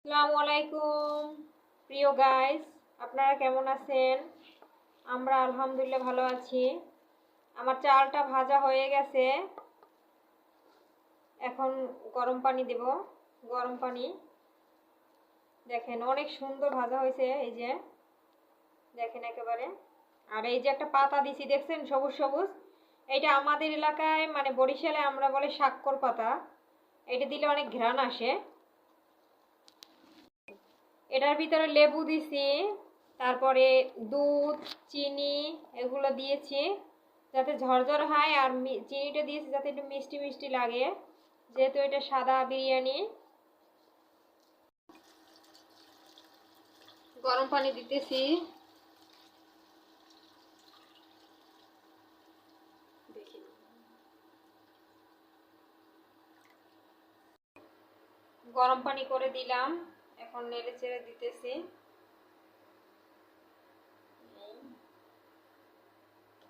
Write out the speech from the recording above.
আসসালামু আলাইকুম প্রিয় গাইস, আপনারা কেমন আছেন? আমরা আলহামদুলিল্লাহ ভালো আছি। আমার চালটা ভাজা হয়ে গেছে। এখন গরম পানি দেব। গরম পানি দেখেন অনেক সুন্দর ভাজা হয়েছে। এই যে দেখেন একেবারে। আর এই যে একটা পাতা দিছি দেখছেন, সবুজ সবুজ। এইটা আমাদের এলাকায় মানে বরিশালে আমরা বলে শাক্কর পাতা। এটা দিলে অনেক ঘ্রাণ আসে। এটার ভিতরে লেবু দিছি, তারপরে দুধ, চিনি এগুলো দিয়েছি যাতে ঝরঝর হয়। আর চিনিটা দিয়েছি যাতে একটু মিষ্টি মিষ্টি লাগে, যেহেতু এটা সাদা বিরিয়ানি। গরম পানি দিতেছি। গরম পানি করে দিলাম, এখন নেড়ে চেড়ে দিতেছি।